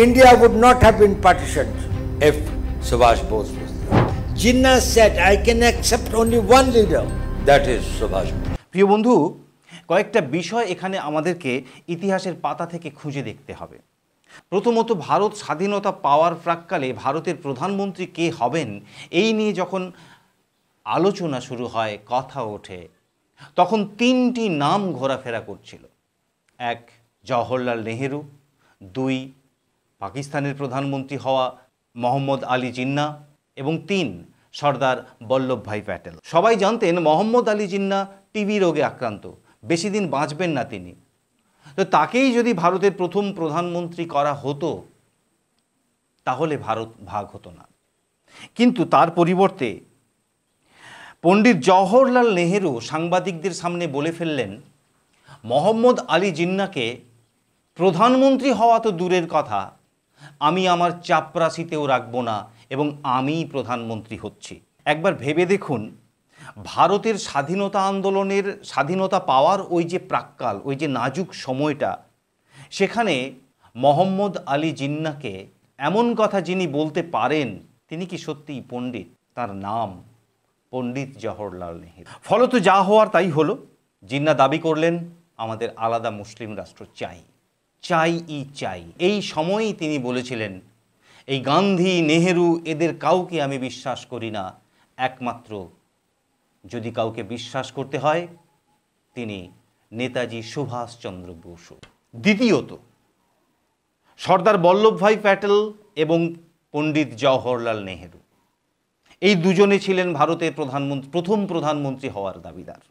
India would not have been partitioned if Subhash Bose was there. Jinnah said, I can accept only one leader, that is Subhash Bose. প্রিয় বন্ধু, কয়েকটা বিষয় এখানে আমাদেরকে ইতিহাসের পাতা থেকে খুঁজে দেখতে হবে। প্রথমত, ভারত স্বাধীনতা পাওয়ার প্রাক্কালে ভারতের প্রধানমন্ত্রী কে হবেন এই নিয়ে যখন আলোচনা শুরু হয়, কথা ওঠে, তখন তিনটি নাম ঘোরাফেরা করছিল। এক, জওহরলাল নেহেরু। দুই, পাকিস্তানের প্রধানমন্ত্রী হওয়া মোহাম্মদ আলী জিন্নাহ। এবং তিন, সর্দার বল্লভভাই প্যাটেল। সবাই জানতেন মোহাম্মদ আলী জিন্নাহ টিবি রোগে আক্রান্ত, বেশি দিন বাঁচবেন না তিনি। তো তাকেই যদি ভারতের প্রথম প্রধানমন্ত্রী করা হতো তাহলে ভারত ভাগ হতো না। কিন্তু তার পরিবর্তে পণ্ডিত জওহরলাল নেহেরু সাংবাদিকদের সামনে বলে ফেললেন, মোহাম্মদ আলী জিন্নাহকে প্রধানমন্ত্রী হওয়া তো দূরের কথা, আমি আমার চাপরাশিতেও রাখব না এবং আমিই প্রধানমন্ত্রী হচ্ছি। একবার ভেবে দেখুন, ভারতের স্বাধীনতা আন্দোলনের, স্বাধীনতা পাওয়ার ওই যে প্রাক্কাল, ওই যে নাজুক সময়টা, সেখানে মোহাম্মদ আলী জিন্নাহকে এমন কথা যিনি বলতে পারেন, তিনি কি সত্যিই পণ্ডিত? তার নাম পণ্ডিত জওহরলাল নেহেরু। ফলত যা হওয়ার তাই হলো। জিন্নাহ দাবি করলেন, আমাদের আলাদা মুসলিম রাষ্ট্র চাই, চাই। এই সময়েই তিনি বলেছিলেন, এই গান্ধী, নেহেরু এদের কাউকে আমি বিশ্বাস করি না, একমাত্র যদি কাউকে বিশ্বাস করতে হয় তিনি নেতাজি সুভাষচন্দ্র বসু। দ্বিতীয়ত, সর্দার বল্লভভাই প্যাটেল এবং পণ্ডিত জওহরলাল নেহেরু, এই দুজনে ছিলেন ভারতের প্রথম প্রধানমন্ত্রী হওয়ার দাবিদার।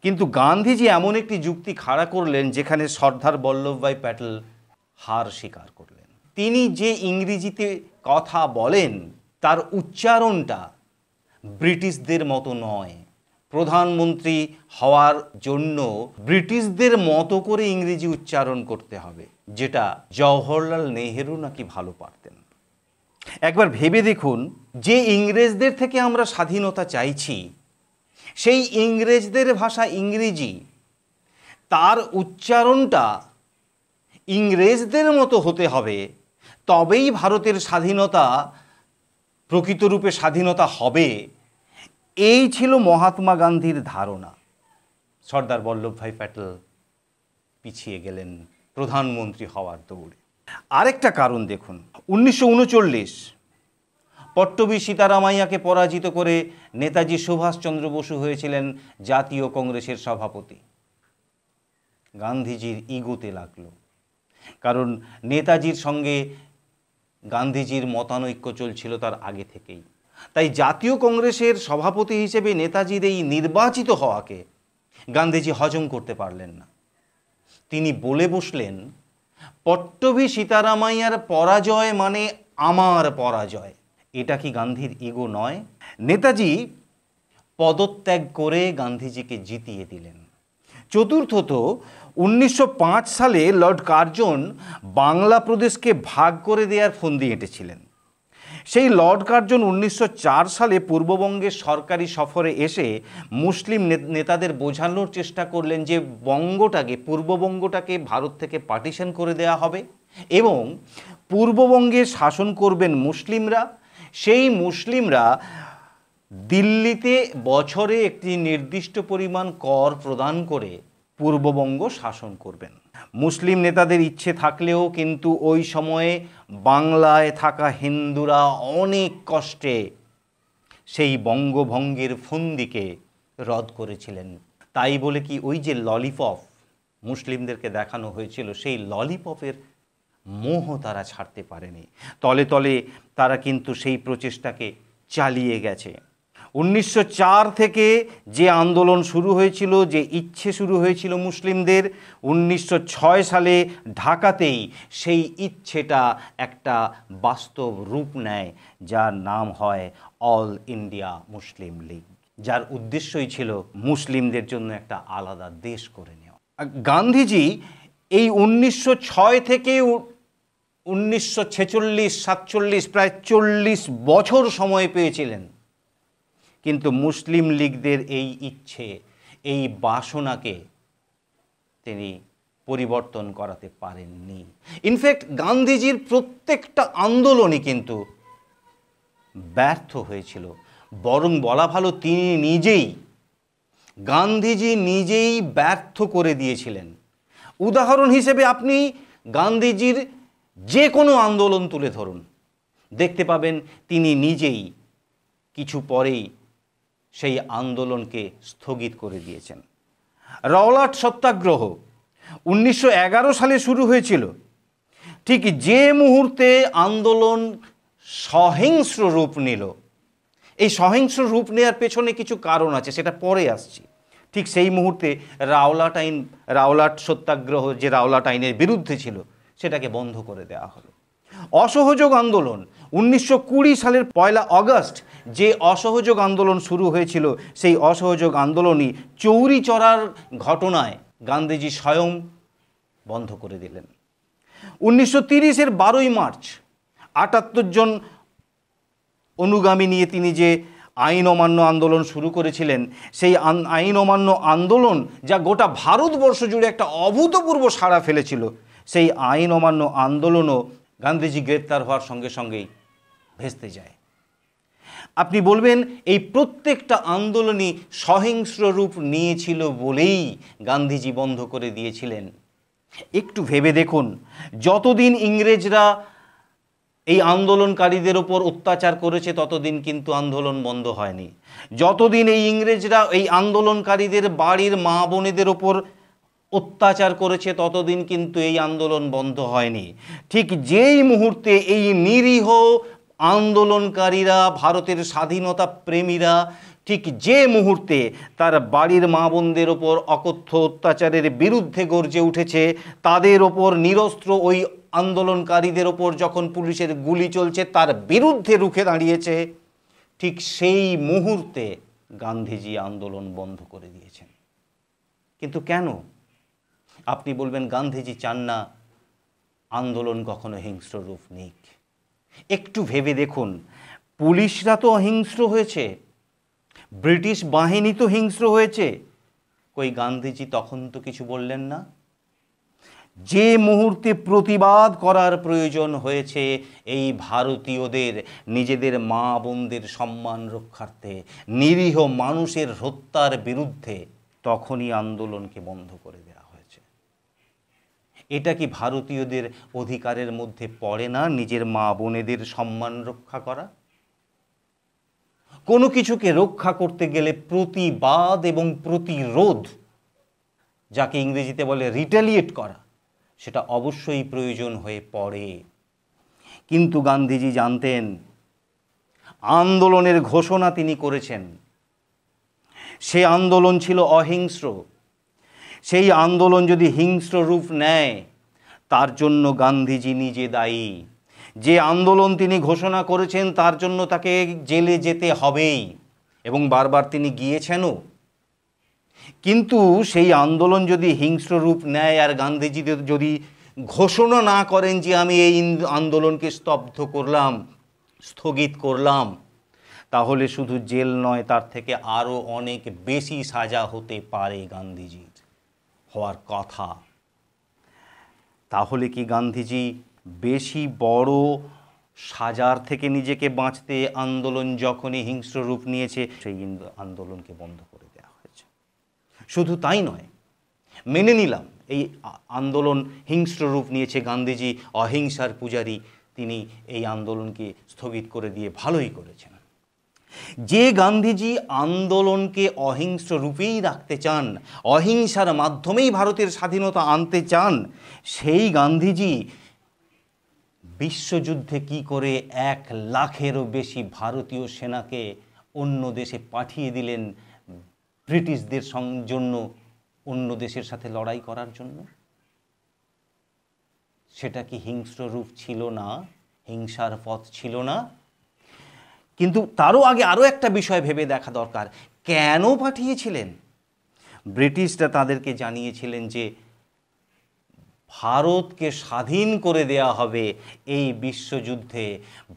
কিন্তু গান্ধীজি এমন একটি যুক্তি খাড়া করলেন যেখানে সর্দার বল্লভভাই প্যাটেল হার স্বীকার করলেন। তিনি যে ইংরেজিতে কথা বলেন তার উচ্চারণটা ব্রিটিশদের মতো নয়। প্রধানমন্ত্রী হওয়ার জন্য ব্রিটিশদের মতো করে ইংরেজি উচ্চারণ করতে হবে, যেটা জওহরলাল নেহেরু নাকি ভালো পারতেন। একবার ভেবে দেখুন, যে ইংরেজদের থেকে আমরা স্বাধীনতা চাইছি, সেই ইংরেজদের ভাষা ইংরেজি, তার উচ্চারণটা ইংরেজদের মতো হতে হবে, তবেই ভারতের স্বাধীনতা প্রকৃতরূপে স্বাধীনতা হবে। এই ছিল মহাত্মা গান্ধীর ধারণা। সর্দার বল্লভভাই প্যাটেল পিছিয়ে গেলেন প্রধানমন্ত্রী হওয়ার দৌড়ে। আরেকটা কারণ দেখুন, 1939 পট্টবী সীতারামাইয়াকে পরাজিত করে নেতাজি সুভাষচন্দ্র বসু হয়েছিলেন জাতীয় কংগ্রেসের সভাপতি। গান্ধীজির ইগোতে লাগলো, কারণ নেতাজির সঙ্গে গান্ধীজির মতানৈক্য চলছিল তার আগে থেকেই। তাই জাতীয় কংগ্রেসের সভাপতি হিসেবে নেতাজির এই নির্বাচিত হওয়াকে গান্ধীজি হজম করতে পারলেন না। তিনি বলে বসলেন, পট্টবী সীতারামাইয়ার পরাজয় মানে আমার পরাজয়। এটা কি গান্ধীর ইগো নয়? নেতাজি পদত্যাগ করে গান্ধীজিকে জিতিয়ে দিলেন। চতুর্থত, 1905 সালে লর্ড কার্জন বাংলা প্রদেশকে ভাগ করে দেওয়ার ফন্দি এঁটেছিলেন। সেই লর্ড কার্জন 1904 সালে পূর্ববঙ্গের সরকারি সফরে এসে মুসলিম নেতাদের বোঝানোর চেষ্টা করলেন যে পূর্ববঙ্গটাকে ভারত থেকে পার্টিশন করে দেওয়া হবে এবং পূর্ববঙ্গে শাসন করবেন মুসলিমরা। সেই মুসলিমরা দিল্লিতে বছরে একটি নির্দিষ্ট পরিমাণ কর প্রদান করে পূর্ববঙ্গ শাসন করবেন। মুসলিম নেতাদের ইচ্ছে থাকলেও কিন্তু ওই সময়ে বাংলায় থাকা হিন্দুরা অনেক কষ্টে সেই বঙ্গভঙ্গের ফন্দিকে রদ করেছিলেন। তাই বলে কি ওই যে ললিপপ মুসলিমদেরকে দেখানো হয়েছিল, সেই ললিপপের মোহ তারা ছাড়তে পারেনি। তলে তলে তারা কিন্তু সেই প্রচেষ্টাকে চালিয়ে গেছে। 1904 থেকে যে আন্দোলন শুরু হয়েছিল, যে ইচ্ছে শুরু হয়েছিল মুসলিমদের, 1906 সালে ঢাকাতেই সেই ইচ্ছেটা একটা বাস্তব রূপ নেয়, যার নাম হয় অল ইন্ডিয়া মুসলিম লীগ, যার উদ্দেশ্যই ছিল মুসলিমদের জন্য একটা আলাদা দেশ করে নেওয়া। গান্ধীজি এই 1906 থেকে 1946-47 প্রায় 40 বছর সময় পেয়েছিলেন, কিন্তু মুসলিম লীগদের এই ইচ্ছে, এই বাসনাকে তিনি পরিবর্তন করাতে পারেননি। ইনফ্যাক্ট গান্ধীজির প্রত্যেকটা আন্দোলনই কিন্তু ব্যর্থ হয়েছিল, বরং বলা ভালো গান্ধীজি নিজেই ব্যর্থ করে দিয়েছিলেন। উদাহরণ হিসেবে আপনি গান্ধীজির যে কোনো আন্দোলন তুলে ধরুন, দেখতে পাবেন তিনি নিজেই কিছু পরেই সেই আন্দোলনকে স্থগিত করে দিয়েছেন। রাওলাট সত্যাগ্রহ 1911 সালে শুরু হয়েছিল। ঠিক যে মুহূর্তে আন্দোলন সহিংস্র রূপ নিল, এই সহিংস্র রূপ নেওয়ার পেছনে কিছু কারণ আছে, সেটা পরে আসছি। ঠিক সেই মুহূর্তে রাওলাট সত্যাগ্রহ, যে রাওলাট আইনের বিরুদ্ধে ছিল, সেটাকে বন্ধ করে দেওয়া হলো। অসহযোগ আন্দোলন 1920 সালের 1 আগস্ট যে অসহযোগ আন্দোলন শুরু হয়েছিল, সেই অসহযোগ আন্দোলনই চৌরি চৌরার ঘটনায় গান্ধীজি স্বয়ং বন্ধ করে দিলেন। 1930-এর 12ই মার্চ 78 জন অনুগামী নিয়ে তিনি যে আইন অমান্য আন্দোলন শুরু করেছিলেন, সেই আইন অমান্য আন্দোলন যা গোটা ভারতবর্ষ জুড়ে একটা অভূতপূর্ব সাড়া ফেলেছিল, সেই আইন অমান্য আন্দোলনও গান্ধীজি গ্রেপ্তার হওয়ার সঙ্গে সঙ্গেই ভেস্তে যায়। আপনি বলবেন এই প্রত্যেকটা আন্দোলনই সহিংস্র রূপ নিয়েছিল বলেই গান্ধীজি বন্ধ করে দিয়েছিলেন। একটু ভেবে দেখুন, যতদিন ইংরেজরা এই আন্দোলনকারীদের ওপর অত্যাচার করেছে ততদিন কিন্তু আন্দোলন বন্ধ হয়নি। যতদিন এই ইংরেজরা এই আন্দোলনকারীদের বাড়ির মা বোনেদের ওপর অত্যাচার করেছে ততদিন কিন্তু এই আন্দোলন বন্ধ হয়নি। ঠিক যেই মুহূর্তে এই নিরীহ আন্দোলনকারীরা, ভারতের স্বাধীনতা প্রেমীরা, ঠিক যে মুহূর্তে তার বাড়ির মা বোনদের ওপর অকথ্য অত্যাচারের বিরুদ্ধে গর্জে উঠেছে, তাদের ওপর নিরস্ত্র ওই আন্দোলনকারীদের ওপর যখন পুলিশের গুলি চলছে তার বিরুদ্ধে রুখে দাঁড়িয়েছে, ঠিক সেই মুহূর্তে গান্ধীজি আন্দোলন বন্ধ করে দিয়েছেন। কিন্তু কেন? আপনি বলবেন গান্ধীজি চান না আন্দোলন কখনো হিংস্র রূপ নিক। একটু ভেবে দেখুন, পুলিশরা তো অহিংস্র হয়েছে, ব্রিটিশ বাহিনী তো হিংস্র হয়েছে, কই গান্ধীজি তখন তো কিছু বললেন না? যে মুহূর্তে প্রতিবাদ করার প্রয়োজন হয়েছে এই ভারতীয়দের নিজেদের মা বোনদের সম্মান রক্ষার্থে, নিরীহ মানুষের হত্যার বিরুদ্ধে, তখনই আন্দোলনকে বন্ধ করে দেওয়া হয়েছে। এটা কি ভারতীয়দের অধিকারের মধ্যে পড়ে না নিজের মা বোনেদের সম্মান রক্ষা করা? কোনো কিছুকে রক্ষা করতে গেলে প্রতিবাদ এবং প্রতিরোধ, যাকে ইংরেজিতে বলে রিটেলিয়েট করা, সেটা অবশ্যই প্রয়োজন হয়ে পড়ে। কিন্তু গান্ধীজি জানতেন আন্দোলনের ঘোষণা তিনি করেছেন, সে আন্দোলন ছিল অহিংস্র। সেই আন্দোলন যদি হিংস্র রূপ নেয় তার জন্য গান্ধীজি নিজে দায়ী। যে আন্দোলন তিনি ঘোষণা করেছেন তার জন্য তাকে জেলে যেতে হবেই, এবং বারবার তিনি গিয়েছেনও। কিন্তু সেই আন্দোলন যদি হিংস্র রূপ নেয় আর গান্ধীজি যদি ঘোষণা না করেন যে আমি এই আন্দোলনকে স্থগিত করলাম, তাহলে শুধু জেল নয়, তার থেকে আরও অনেক বেশি সাজা হতে পারে গান্ধীজির, হওয়ার কথা। তাহলে কি গান্ধীজি বেশি বড় সাজার থেকে নিজেকে বাঁচতে আন্দোলন যখনই হিংস্র রূপ নিয়েছে সেই আন্দোলনকে বন্ধ করে দেওয়া হয়েছে? শুধু তাই নয়, মেনে নিলাম এই আন্দোলন হিংস্র রূপ নিয়েছে, গান্ধীজি অহিংসার পূজারী, তিনি এই আন্দোলনকে স্থগিত করে দিয়ে ভালোই করেছেন। যে গান্ধীজি আন্দোলনকে অহিংস্র রূপেই রাখতে চান, অহিংসার মাধ্যমেই ভারতের স্বাধীনতা আনতে চান, সেই গান্ধীজি বিশ্বযুদ্ধে কি করে 1 লাখেরও বেশি ভারতীয় সেনাকে অন্য দেশে পাঠিয়ে দিলেন ব্রিটিশদের জন্য, অন্য দেশের সাথে লড়াই করার জন্য? সেটা কি হিংস্র রূপ ছিল না? হিংসার পথ ছিল না? কিন্তু তারও আগে আরও একটা বিষয় ভেবে দেখা দরকার, কেন পাঠিয়েছিলেন? ব্রিটিশরা তাদেরকে জানিয়েছিলেন যে ভারতকে স্বাধীন করে দেয়া হবে এই বিশ্বযুদ্ধে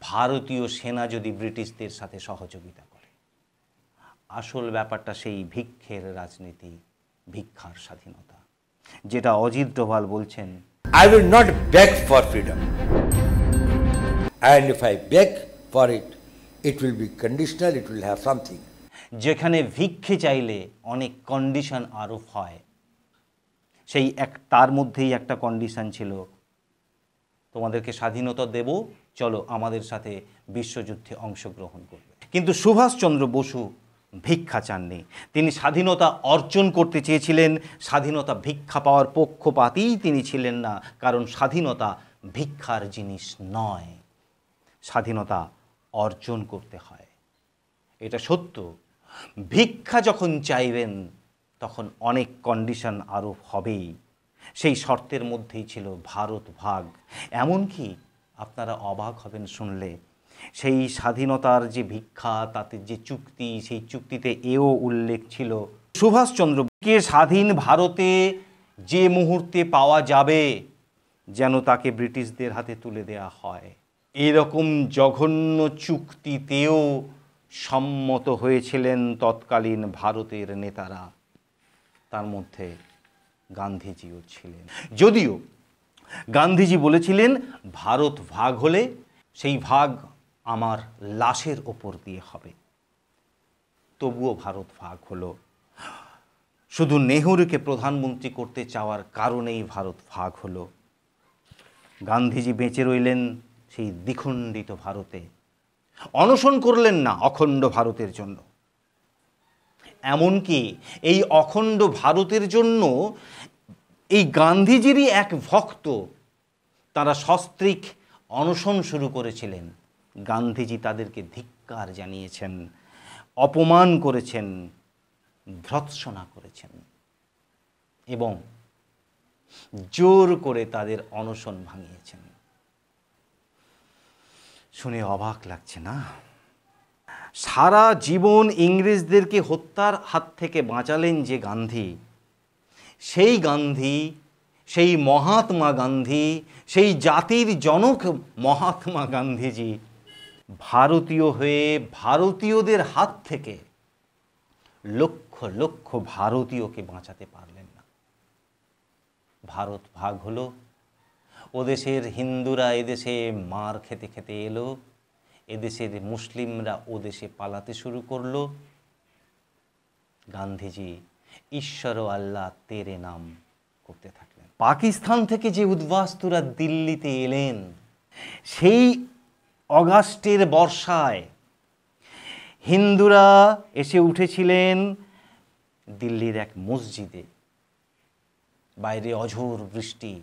ভারতীয় সেনা যদি ব্রিটিশদের সাথে সহযোগিতা করে। আসল ব্যাপারটা সেই ভিক্ষের রাজনীতি, ভিক্ষার স্বাধীনতা। যেটা অজিত ডোভাল বলছেন, I will not beg for freedom. And if I beg for it, it will be conditional, it will have something. যেখানে ভিক্ষে চাইলে অনেক কন্ডিশন আরোপ হয়, সেই তার মধ্যেই একটা কন্ডিশন ছিল, তোমাদেরকে স্বাধীনতা দেব, চলো আমাদের সাথে বিশ্বযুদ্ধে অংশগ্রহণ করবে। কিন্তু সুভাষচন্দ্র বসু ভিক্ষা চাননি, তিনি স্বাধীনতা অর্জন করতে চেয়েছিলেন। স্বাধীনতা ভিক্ষা পাওয়ার পক্ষপাতী তিনি ছিলেন না, কারণ স্বাধীনতা ভিক্ষার জিনিস নয়, স্বাধীনতা অর্জন করতে হয়। এটা সত্য, ভিক্ষা যখন চাইবেন তখন অনেক কন্ডিশন আরোপ হবেই। সেই শর্তের মধ্যেই ছিল ভারত ভাগ। এমনকি আপনারা অবাক হবেন শুনলে, সেই স্বাধীনতার যে ভিক্ষা, তাতে যে চুক্তি, সেই চুক্তিতে এও উল্লেখ ছিল সুভাষচন্দ্রকে স্বাধীন ভারতে যে মুহূর্তে পাওয়া যাবে যেন তাকে ব্রিটিশদের হাতে তুলে দেয়া হয়। এরকম জঘন্য চুক্তিতেও সম্মত হয়েছিলেন তৎকালীন ভারতের নেতারা, তার মধ্যে গান্ধীজিও ছিলেন। যদিও গান্ধীজি বলেছিলেন ভারত ভাগ হলে সেই ভাগ আমার লাশের ওপর দিয়ে হবে, তবুও ভারত ভাগ হলো। শুধু নেহরুকে প্রধানমন্ত্রী করতে চাওয়ার কারণেই ভারত ভাগ হলো। গান্ধীজি বেঁচে রইলেন সেই দ্বিখণ্ডিত ভারতে, অনশন করলেন না অখণ্ড ভারতের জন্য। এমনকি এই অখণ্ড ভারতের জন্য এই গান্ধীজিরই এক ভক্ত, তারা সস্ত্রীক অনশন শুরু করেছিলেন। গান্ধীজি তাদেরকে ধিক্কার জানিয়েছেন, অপমান করেছেন, ভর্ৎসনা করেছেন এবং জোর করে তাদের অনশন ভাঙিয়েছেন। শুনে অবাক লাগছে না? সারা জীবন ইংরেজদেরকে হত্যার হাত থেকে বাঁচালেন যে গান্ধী, সেই গান্ধী, সেই মহাত্মা গান্ধী, সেই জাতির জনক মহাত্মা গান্ধীজি ভারতীয় হয়ে ভারতীয়দের হাত থেকে লক্ষ লক্ষ ভারতীয়কে বাঁচাতে পারলেন না। ভারত ভাগ হলো, ওদেশের হিন্দুরা এদেশে মার খেতে খেতে এলো, এদেশের মুসলিমরা ওদেশে পালাতে শুরু করলো। গান্ধীজি ঈশ্বর আল্লাহ তেরে নাম করতে থাকলেন। পাকিস্তান থেকে যে উদ্বাস্তুরা দিল্লিতে এলেন, সেই অগাস্টের বর্ষায় হিন্দুরা এসে উঠেছিলেন দিল্লির এক মসজিদে। বাইরে অঝোর বৃষ্টি,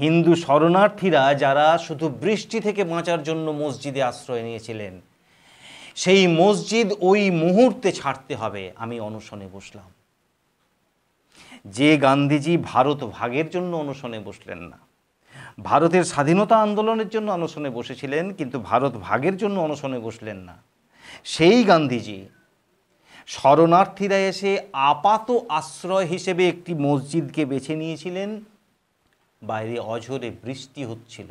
হিন্দু শরণার্থীরা যারা শুধু বৃষ্টি থেকে বাঁচার জন্য মসজিদে আশ্রয় নিয়েছিলেন, সেই মসজিদ ওই মুহূর্তে ছাড়তে হবে। আমি অনশনে বসলাম। যে গান্ধীজি ভারত ভাগের জন্য অনশনে বসলেন না, ভারতের স্বাধীনতা আন্দোলনের জন্য অনশনে বসেছিলেন, কিন্তু ভারত ভাগের জন্য অনশনে বসলেন না, সেই গান্ধীজি শরণার্থীরা এসে আপাত আশ্রয় হিসেবে একটি মসজিদকে বেছে নিয়েছিলেন। বাইরে অঝোরে বৃষ্টি হচ্ছিল,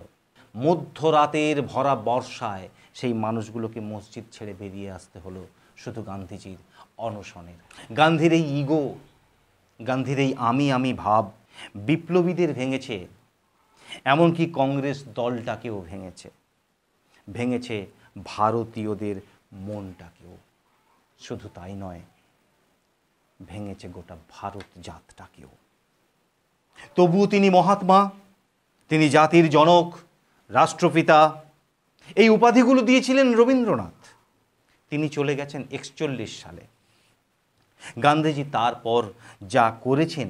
মধ্যরাতের ভরা বর্ষায় সেই মানুষগুলোকে মসজিদ ছেড়ে বেরিয়ে আসতে হলো শুধু গান্ধীজির অনশনের। গান্ধীর এই ইগো, গান্ধীর এই আমি আমি ভাব বিপ্লবীদের ভেঙেছে, এমনকি কংগ্রেস দলটাকেও ভেঙেছে, ভেঙেছে ভারতীয়দের মনটাকেও। শুধু তাই নয়, ভেঙেছে গোটা ভারত জাতটাকেও। তবুও তিনি মহাত্মা, তিনি জাতির জনক, রাষ্ট্রপিতা, এই উপাধিগুলো দিয়েছিলেন রবীন্দ্রনাথ। তিনি চলে গেছেন 41 সালে। গান্ধীজি তারপর যা করেছেন,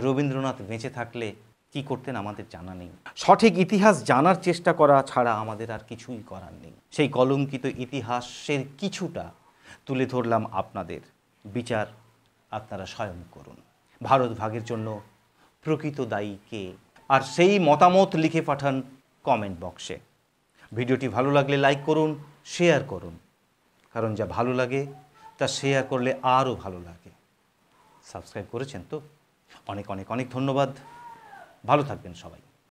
রবীন্দ্রনাথ বেঁচে থাকলে কি করতেন আমাদের জানা নেই। সঠিক ইতিহাস জানার চেষ্টা করা ছাড়া আমাদের আর কিছুই করার নেই। সেই কলঙ্কিত ইতিহাসের কিছুটা তুলে ধরলাম আপনাদের, বিচার আপনারা স্বয়ং করুন। ভারত ভাগের জন্য প্রকৃত দায়ী কে? আর সেই মতামত লিখে পাঠান কমেন্ট বক্সে। ভিডিওটি ভালো লাগলে লাইক করুন, শেয়ার করুন, কারণ যা ভালো লাগে তা শেয়ার করলে আরও ভালো লাগে। সাবস্ক্রাইব করেছেন তো? অনেক অনেক অনেক ধন্যবাদ। ভালো থাকবেন সবাই।